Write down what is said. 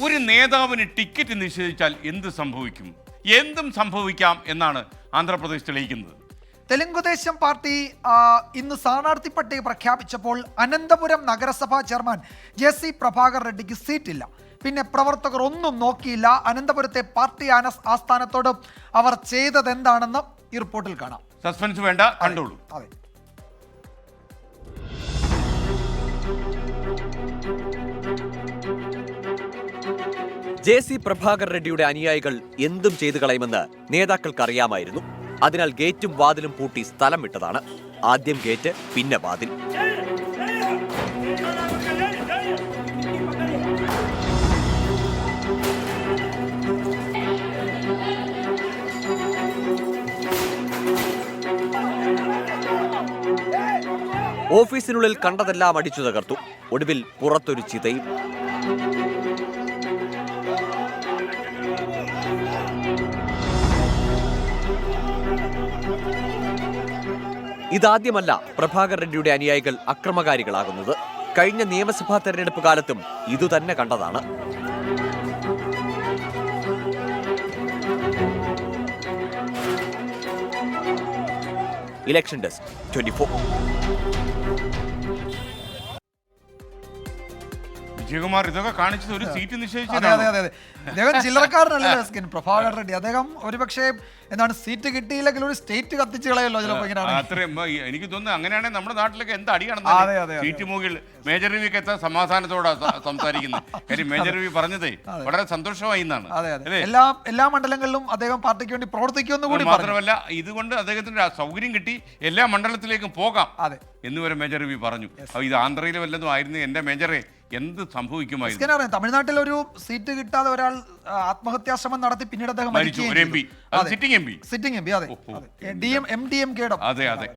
ഒരു നേതാവിന് ടിക്കറ്റ് നിഷേധിച്ചാൽ എന്ത് സംഭവിക്കും? എന്തും സംഭവിക്കാം എന്നാണ് ആന്ധ്രാപ്രദേശ് തെളിയിക്കുന്നത്. തെലുങ്കുദേശം പാർട്ടി ഇന്ന് സ്ഥാനാർത്ഥി പട്ടിക പ്രഖ്യാപിച്ചപ്പോൾ അനന്തപുരം നഗരസഭാ ചെയർമാൻ JC പ്രഭാകർ റെഡ്ഡിക്ക് സീറ്റില്ല. പിന്നെ പ്രവർത്തകർ ഒന്നും നോക്കിയില്ല. അനന്തപുരത്തെ പാർട്ടി ആസ്ഥാനത്തോട് അവർ ചെയ്തത് എന്താണെന്ന് ഈ റിപ്പോർട്ടിൽ കാണാം. സസ്പെൻസ് വേണ്ട, കണ്ടോളൂ. അതെ. JC പ്രഭാകർ റെഡ്ഡിയുടെ അനുയായികൾ എന്തും ചെയ്തു കളയുമെന്ന് നേതാക്കൾക്ക് അറിയാമായിരുന്നു. അതിനാൽ ഗേറ്റും വാതിലും പൂട്ടി സ്ഥലം വിട്ടതാണ്. ആദ്യം ഗേറ്റ്, പിന്നെ വാതിൽ. ഓഫീസിനുള്ളിൽ കണ്ടതെല്ലാം അടിച്ചു തകർത്തു. ഒടുവിൽ പുറത്തൊരു ചിതയും. ഇതാദ്യമല്ല പ്രഭാകർ റെഡ്ഡിയുടെ അനുയായികൾ അക്രമകാരികളാകുന്നത്. കഴിഞ്ഞ നിയമസഭാ തെരഞ്ഞെടുപ്പ് കാലത്തും ഇതുതന്നെ കണ്ടതാണ്. Election desk 24. വിജയകുമാർ, ഇതൊക്കെ കാണിച്ചത് ഒരു സീറ്റ് അതെ നിഷേധിച്ചതാണ്. അതെ അതെ അതെ അദ്ദേഹം ചില്ലറക്കാരനല്ലല്ലോ പ്രഭാകർ റെഡ്ഡി. അദ്ദേഹം ഒരുപക്ഷെ എന്താണ് സീറ്റ് കിട്ടിയില്ലെങ്കിൽ ഒരു സ്റ്റേറ്റ് കത്തിച്ച് കളയല്ലോ ചിലപ്പോൾ ഇങ്ങനെയാണ്. അത്രയും എനിക്ക് തോന്നുന്നു. അങ്ങനെയാണെങ്കിൽ നമ്മുടെ നാട്ടിലൊക്കെ എന്ത് അതെ, അടിയാണെന്ന്. അതെ. സീറ്റ് മുകളിൽ മേജർ രവിക്ക് എത്താൻ സമാധാനത്തോടെ സംസാരിക്കുന്നത്. കാര്യം മേജർ രവി പറഞ്ഞതേ വളരെ സന്തോഷമായി എന്നാണ്. അതെ അതെ എല്ലാ മണ്ഡലങ്ങളിലും അദ്ദേഹം പാർട്ടിക്ക് വേണ്ടി പ്രവർത്തിക്കുമെന്ന് കൂടി മാത്രമല്ല ഇതുകൊണ്ട് അദ്ദേഹത്തിന് സൗകര്യം കിട്ടി, എല്ലാ മണ്ഡലത്തിലേക്കും പോകാം എന്നുവരെ മേജർ രവി പറഞ്ഞു. ഇത് ആന്ധ്രയിൽ വല്ലതും ആയിരുന്നു എന്റെ മേജറെ എന്ത് സംഭവിക്കുമായിരുന്നു. തമിഴ്നാട്ടിൽ ഒരു സീറ്റ് കിട്ടാതെ ഒരാൾ ആത്മഹത്യാശ്രമം നടത്തി പിന്നീട് അദ്ദേഹം മരിച്ചു. ഒരു MP, സിറ്റിംഗ് MP. അതെ. DMK. അതെ.